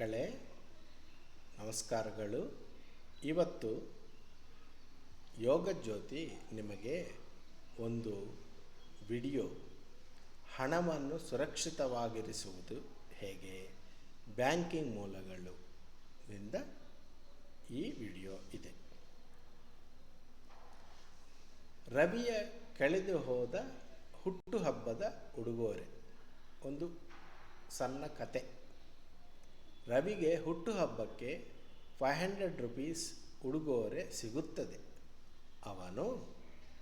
ಮಕ್ಕಳೇ, ನಮಸ್ಕಾರಗಳು. ಇವತ್ತು ಯೋಗ ಜ್ಯೋತಿ ನಿಮಗೆ ಒಂದು ವಿಡಿಯೋ, ಹಣವನ್ನು ಸುರಕ್ಷಿತವಾಗಿರಿಸುವುದು ಹೇಗೆ, ಬ್ಯಾಂಕಿಂಗ್ ಮೂಲಗಳು ನಿಂದ ಈ ವಿಡಿಯೋ ಇದೆ. ರವಿಯ ಕಳೆದು ಹೋದ ಹುಟ್ಟುಹಬ್ಬದ ಉಡುಗೊರೆ. ಒಂದು ಸಣ್ಣ ಕತೆ. ರವಿಗೆ ಹುಟ್ಟುಹಬ್ಬಕ್ಕೆ 500 ರೂಪೀಸ್ ಉಡುಗೊರೆ ಸಿಗುತ್ತದೆ. ಅವನು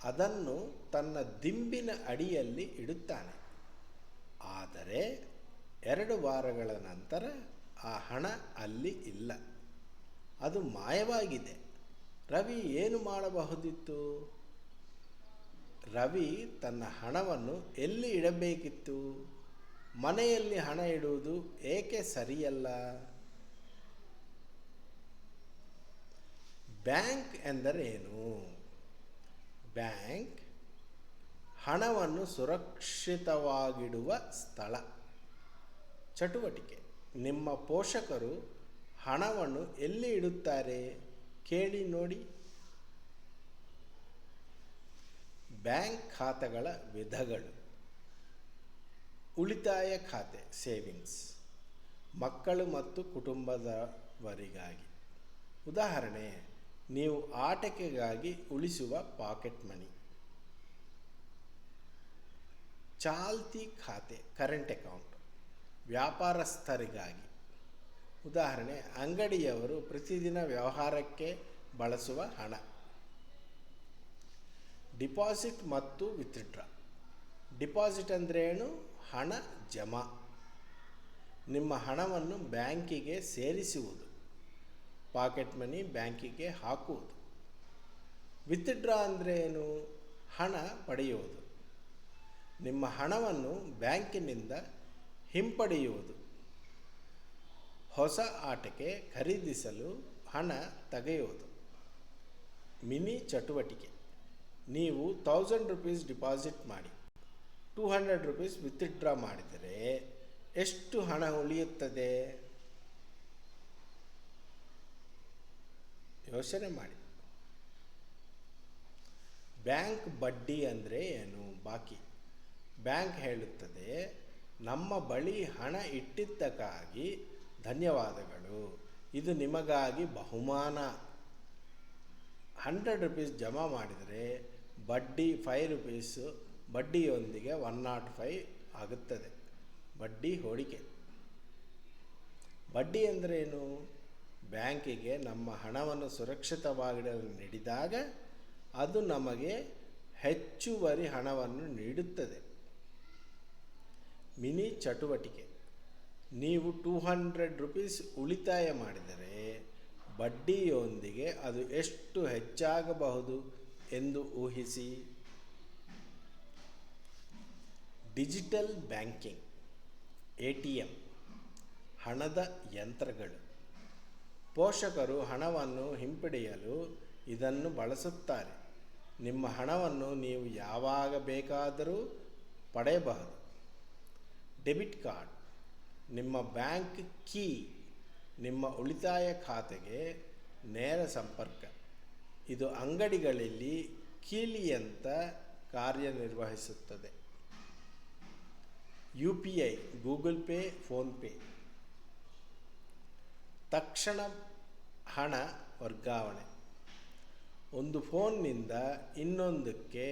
ಅದನ್ನು ತನ್ನ ದಿಂಬಿನ ಅಡಿಯಲ್ಲಿ ಇಡುತ್ತಾನೆ. ಆದರೆ 2 ವಾರಗಳ ನಂತರ ಆ ಹಣ ಅಲ್ಲಿ ಇಲ್ಲ. ಅದು ಮಾಯವಾಗಿದೆ. ರವಿ ಏನು ಮಾಡಬಹುದಿತ್ತು? ರವಿ ತನ್ನ ಹಣವನ್ನು ಎಲ್ಲಿ ಇಡಬೇಕಿತ್ತು? ಮನೆಯಲ್ಲಿ ಹಣ ಇಡುವುದು ಏಕೆ ಸರಿಯಲ್ಲ? ಬ್ಯಾಂಕ್ ಎಂದರೇನು? ಬ್ಯಾಂಕ್ ಹಣವನ್ನು ಸುರಕ್ಷಿತವಾಗಿಡುವ ಸ್ಥಳ, ಚಟುವಟಿಕೆ. ನಿಮ್ಮ ಪೋಷಕರು ಹಣವನ್ನು ಎಲ್ಲಿ ಇಡುತ್ತಾರೆ ಕೇಳಿ ನೋಡಿ. ಬ್ಯಾಂಕ್ ಖಾತೆಗಳ ವಿಧಗಳು. ಉಳಿತಾಯ ಖಾತೆ, ಸೇವಿಂಗ್ಸ್, ಮಕ್ಕಳು ಮತ್ತು ಕುಟುಂಬದವರಿಗಾಗಿ. ಉದಾಹರಣೆ, ನೀವು ಆಟಿಕೆಗಾಗಿ ಉಳಿಸುವ ಪಾಕೆಟ್ ಮನಿ. ಚಾಲ್ತಿ ಖಾತೆ, ಕರೆಂಟ್ ಅಕೌಂಟ್, ವ್ಯಾಪಾರಸ್ಥರಿಗಾಗಿ. ಉದಾಹರಣೆ, ಅಂಗಡಿಯವರು ಪ್ರತಿದಿನ ವ್ಯವಹಾರಕ್ಕೆ ಬಳಸುವ ಹಣ. ಡಿಪಾಸಿಟ್ ಮತ್ತು ವಿತ್ಡ್ರಾ. ಡಿಪಾಸಿಟ್ ಅಂದ್ರೇನು? ಹಣ ಜಮಾ. ನಿಮ್ಮ ಹಣವನ್ನು ಬ್ಯಾಂಕಿಗೆ ಸೇರಿಸುವುದು. ಪಾಕೆಟ್ ಮನಿ ಬ್ಯಾಂಕಿಗೆ ಹಾಕುವುದು. ವಿತ್ಡ್ರಾ ಅಂದ್ರೇನು? ಹಣ ಪಡೆಯುವುದು. ನಿಮ್ಮ ಹಣವನ್ನು ಬ್ಯಾಂಕಿನಿಂದ ಹಿಂಪಡೆಯುವುದು. ಹೊಸ ಆಟಿಕೆ ಖರೀದಿಸಲು ಹಣ ತೆಗೆಯುವುದು. ಮಿನಿ ಚಟುವಟಿಕೆ. ನೀವು 1000 ರೂಪೀಸ್ ಡಿಪಾಸಿಟ್ ಮಾಡಿ 200 ರೂಪೀಸ್ ವಿತ್ಡ್ರಾ ಮಾಡಿದರೆ ಎಷ್ಟು ಹಣ ಉಳಿಯುತ್ತದೆ? ಯೋಚನೆ ಮಾಡಿ. ಬ್ಯಾಂಕ್ ಬಡ್ಡಿ ಅಂದರೆ ಏನು? ಬಾಕಿ. ಬ್ಯಾಂಕ್ ಹೇಳುತ್ತದೆ, ನಮ್ಮ ಬಳಿ ಹಣ ಇಟ್ಟಿದ್ದಕ್ಕಾಗಿ ಧನ್ಯವಾದಗಳು, ಇದು ನಿಮಗಾಗಿ ಬಹುಮಾನ. 100 ರೂಪೀಸ್ ಜಮಾ ಮಾಡಿದರೆ ಬಡ್ಡಿ 5 ರೂಪೀಸ್, ಬಡ್ಡಿಯೊಂದಿಗೆ 105 ಆಗುತ್ತದೆ. ಬಡ್ಡಿ ಹೂಡಿಕೆ. ಬಡ್ಡಿ ಅಂದ್ರೇನು? ಬ್ಯಾಂಕಿಗೆ ನಮ್ಮ ಹಣವನ್ನು ಸುರಕ್ಷಿತವಾಗಿಡಲು ನೀಡಿದಾಗ ಅದು ನಮಗೆ ಹೆಚ್ಚುವರಿ ಹಣವನ್ನು ನೀಡುತ್ತದೆ. ಮಿನಿ ಚಟುವಟಿಕೆ. ನೀವು 200 ರೂಪೀಸ್ ಉಳಿತಾಯ ಮಾಡಿದರೆ ಬಡ್ಡಿಯೊಂದಿಗೆ ಅದು ಎಷ್ಟು ಹೆಚ್ಚಾಗಬಹುದು ಎಂದು ಊಹಿಸಿ. ಡಿಜಿಟಲ್ ಬ್ಯಾಂಕಿಂಗ್, ATM, ಹಣದ ಯಂತ್ರಗಳು. ಪೋಷಕರು ಹಣವನ್ನು ಹಿಂಪಡೆಯಲು ಇದನ್ನು ಬಳಸುತ್ತಾರೆ. ನಿಮ್ಮ ಹಣವನ್ನು ನೀವು ಯಾವಾಗ ಬೇಕಾದರೂ ಪಡೆಯಬಹುದು. ಡೆಬಿಟ್ ಕಾರ್ಡ್, ನಿಮ್ಮ ಬ್ಯಾಂಕ್ ಕೀ, ನಿಮ್ಮ ಉಳಿತಾಯ ಖಾತೆಗೆ ನೇರ ಸಂಪರ್ಕ. ಇದು ಅಂಗಡಿಗಳಲ್ಲಿ ಕೀಲಿಯಂತ ಕಾರ್ಯನಿರ್ವಹಿಸುತ್ತದೆ. UPI, Google pay, PhonePe. ತಕ್ಷಣ ಹಣ ವರ್ಗಾವಣೆ. ಒಂದು ಫೋನ್ನಿಂದ ಇನ್ನೊಂದಕ್ಕೆ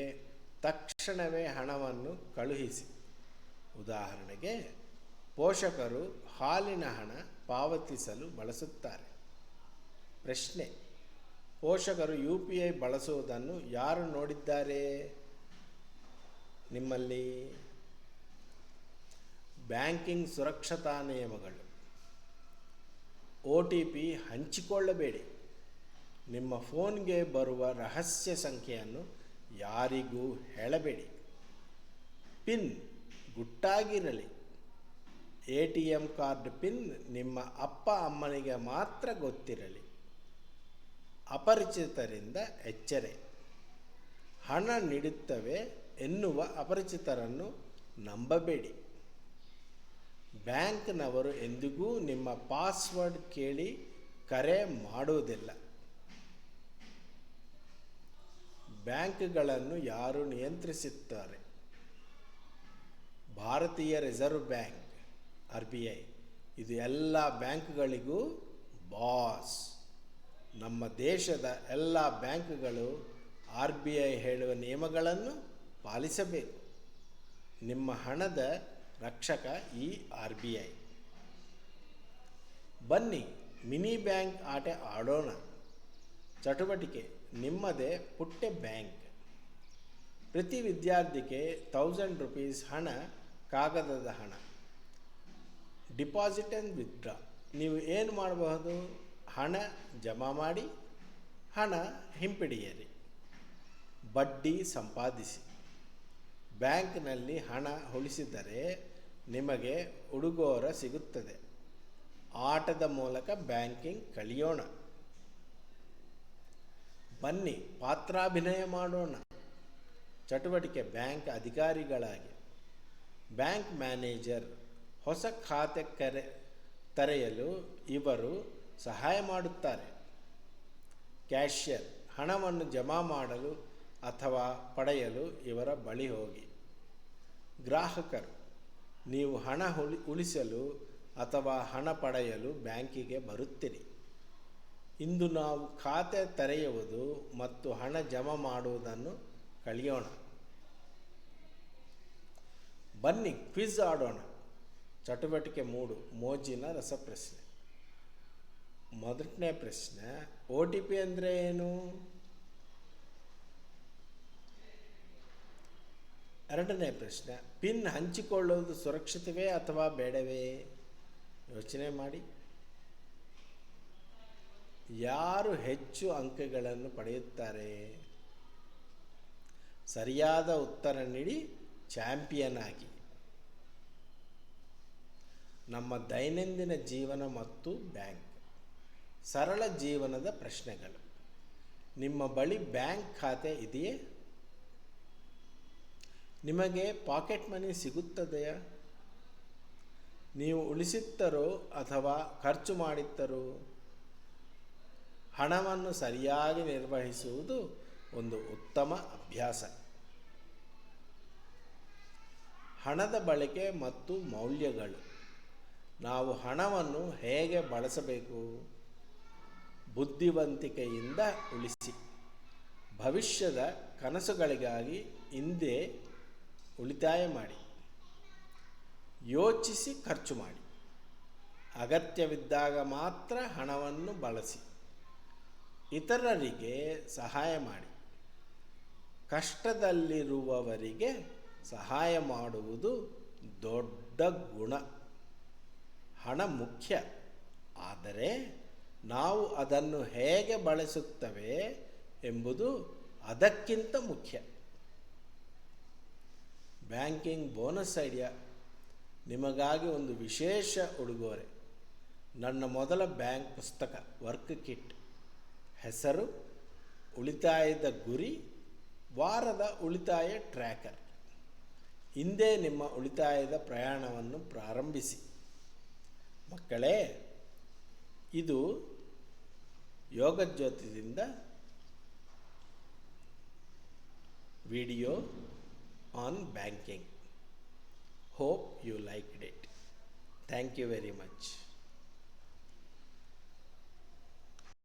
ತಕ್ಷಣವೇ ಹಣವನ್ನು ಕಳುಹಿಸಿ. ಉದಾಹರಣೆಗೆ, ಪೋಷಕರು ಹಾಲಿನ ಹಣ ಪಾವತಿಸಲು ಬಳಸುತ್ತಾರೆ. ಪ್ರಶ್ನೆ, ಪೋಷಕರು UPI ಬಳಸುವುದನ್ನು ಯಾರು ನೋಡಿದ್ದಾರೆ ನಿಮ್ಮಲ್ಲಿ? ಬ್ಯಾಂಕಿಂಗ್ ಸುರಕ್ಷತಾ ನಿಯಮಗಳು. OTP ಹಂಚಿಕೊಳ್ಳಬೇಡಿ. ನಿಮ್ಮ ಫೋನ್ಗೆ ಬರುವ ರಹಸ್ಯ ಸಂಖ್ಯೆಯನ್ನು ಯಾರಿಗೂ ಹೇಳಬೇಡಿ. ಪಿನ್ ಗುಟ್ಟಾಗಿರಲಿ. ATM ಕಾರ್ಡ್ ಪಿನ್ ನಿಮ್ಮ ಅಪ್ಪ ಅಮ್ಮನಿಗೆ ಮಾತ್ರ ಗೊತ್ತಿರಲಿ. ಅಪರಿಚಿತರಿಂದ ಎಚ್ಚರೆ. ಹಣ ನೀಡುತ್ತವೆ ಎನ್ನುವ ಅಪರಿಚಿತರನ್ನು ನಂಬಬೇಡಿ. ಬ್ಯಾಂಕ್ನವರು ಎಂದಿಗೂ ನಿಮ್ಮ ಪಾಸ್ವರ್ಡ್ ಕೇಳಿ ಕರೆ ಮಾಡುವುದಿಲ್ಲ. ಬ್ಯಾಂಕ್ಗಳನ್ನು ಯಾರು ನಿಯಂತ್ರಿಸುತ್ತಾರೆ? ಭಾರತೀಯ ರಿಸರ್ವ್ ಬ್ಯಾಂಕ್, RBI. ಇದು ಎಲ್ಲ ಬ್ಯಾಂಕ್ಗಳಿಗೂ ಬಾಸ್. ನಮ್ಮ ದೇಶದ ಎಲ್ಲ ಬ್ಯಾಂಕ್ಗಳು RBI ಹೇಳುವ ನಿಯಮಗಳನ್ನು ಪಾಲಿಸಬೇಕು. ನಿಮ್ಮ ಹಣದ ರಕ್ಷಕ ಈ RBI. ಬನ್ನಿ ಮಿನಿ ಬ್ಯಾಂಕ್ ಆಟ ಆಡೋಣ. ಚಟುವಟಿಕೆ: ನಿಮ್ಮದೇ ಪುಟ್ಟ ಬ್ಯಾಂಕ್. ಪ್ರತಿ ವಿದ್ಯಾರ್ಥಿಗೆ 1000 ರೂಪೀಸ್ ಹಣ, ಕಾಗದದ ಹಣ. Deposit and withdraw. ನೀವು ಏನು ಮಾಡಬಹುದು? ಹಣ ಜಮಾ ಮಾಡಿ, ಹಣ ಹಿಂಪಡೆಯಿರಿ, ಬಡ್ಡಿ ಸಂಪಾದಿಸಿ. ಬ್ಯಾಂಕ್ನಲ್ಲಿ ಹಣ ಉಳಿಸಿದರೆ ನಿಮಗೆ ಉಡುಗೊರೆ ಸಿಗುತ್ತದೆ. ಆಟದ ಮೂಲಕ ಬ್ಯಾಂಕಿಂಗ್ ಕಲಿಯೋಣ. ಬನ್ನಿ ಪಾತ್ರಾಭಿನಯ ಮಾಡೋಣ. ಚಟುವಟಿಕೆ: ಬ್ಯಾಂಕ್ ಅಧಿಕಾರಿಗಳಾಗಿ. Bank manager. ಹೊಸ ಖಾತೆ ತೆರೆಯಲು ಇವರು ಸಹಾಯ ಮಾಡುತ್ತಾರೆ. ಕ್ಯಾಷಿಯರ್. ಹಣವನ್ನು ಜಮಾ ಮಾಡಲು ಅಥವಾ ಪಡೆಯಲು ಇವರ ಬಳಿ ಹೋಗಿ. ಗ್ರಾಹಕರು. ನೀವು ಹಣ ಉಳಿಸಲು ಅಥವಾ ಹಣ ಪಡೆಯಲು ಬ್ಯಾಂಕಿಗೆ ಬರುತ್ತೀರಿ. ಇಂದು ನಾವು ಖಾತೆ ತೆರೆಯುವುದು ಮತ್ತು ಹಣ ಜಮಾ ಮಾಡುವುದನ್ನು ಕಲಿಯೋಣ. ಬನ್ನಿ ಕ್ವಿಜ್ ಆಡೋಣ. ಚಟುವಟಿಕೆ 3: ಮೋಜಿನ ರಸಪ್ರಶ್ನೆ. ಮೊದಲನೇ ಪ್ರಶ್ನೆ: OTP ಅಂದರೆ ಏನು? ಎರಡನೇ ಪ್ರಶ್ನೆ: ಪಿನ್ ಹಂಚಿಕೊಳ್ಳುವುದು ಸುರಕ್ಷಿತವೇ ಅಥವಾ ಬೇಡವೇ? ಯೋಚನೆ ಮಾಡಿ. ಯಾರು ಹೆಚ್ಚು ಅಂಕಗಳನ್ನು ಪಡೆಯುತ್ತಾರೆ? ಸರಿಯಾದ ಉತ್ತರ ನೀಡಿ ಚಾಂಪಿಯನ್ ಆಗಿ. ನಮ್ಮ ದೈನಂದಿನ ಜೀವನ ಮತ್ತು ಬ್ಯಾಂಕ್. ಸರಳ ಜೀವನದ ಪ್ರಶ್ನೆಗಳು. ನಿಮ್ಮ ಬಳಿ ಬ್ಯಾಂಕ್ ಖಾತೆ ಇದೆಯೇ? ನಿಮಗೆ ಪಾಕೆಟ್ ಮನಿ ಸಿಗುತ್ತದೆಯಾ? ನೀವು ಉಳಿಸುತ್ತೀರೋ ಅಥವಾ ಖರ್ಚು ಮಾಡುತ್ತೀರೋ? ಹಣವನ್ನು ಸರಿಯಾಗಿ ನಿರ್ವಹಿಸುವುದು ಒಂದು ಉತ್ತಮ ಅಭ್ಯಾಸ. ಹಣದ ಬಳಕೆ ಮತ್ತು ಮೌಲ್ಯಗಳು. ನಾವು ಹಣವನ್ನು ಹೇಗೆ ಬಳಸಬೇಕು? ಬುದ್ಧಿವಂತಿಕೆಯಿಂದ ಉಳಿಸಿ. ಭವಿಷ್ಯದ ಕನಸುಗಳಿಗಾಗಿ ಇಂದೇ ಉಳಿತಾಯ ಮಾಡಿ. ಯೋಚಿಸಿ ಖರ್ಚು ಮಾಡಿ. ಅಗತ್ಯವಿದ್ದಾಗ ಮಾತ್ರ ಹಣವನ್ನು ಬಳಸಿ. ಇತರರಿಗೆ ಸಹಾಯ ಮಾಡಿ. ಕಷ್ಟದಲ್ಲಿರುವವರಿಗೆ ಸಹಾಯ ಮಾಡುವುದು ದೊಡ್ಡ ಗುಣ. ಹಣ ಮುಖ್ಯ, ಆದರೆ ನಾವು ಅದನ್ನು ಹೇಗೆ ಬಳಸುತ್ತೇವೆ ಎಂಬುದು ಅದಕ್ಕಿಂತ ಮುಖ್ಯ. Banking bonus idea. ನಿಮಗಾಗಿ ಒಂದು ವಿಶೇಷ ಉಡುಗೊರೆ. ನನ್ನ ಮೊದಲ ಬ್ಯಾಂಕ್ ಪುಸ್ತಕ, ವರ್ಕ್ ಕಿಟ್. ಹೆಸರು: ಉಳಿತಾಯದ ಗುರಿ, ವಾರದ ಉಳಿತಾಯ ಟ್ರ್ಯಾಕರ್. ಇಂದೇ ನಿಮ್ಮ ಉಳಿತಾಯದ ಪ್ರಯಾಣವನ್ನು ಪ್ರಾರಂಭಿಸಿ. ಮಕ್ಕಳೇ, ಇದು ಯೋಗಜ್ಯೋತಿಯಿಂದ video on banking. Hope you liked it. Thank you very much.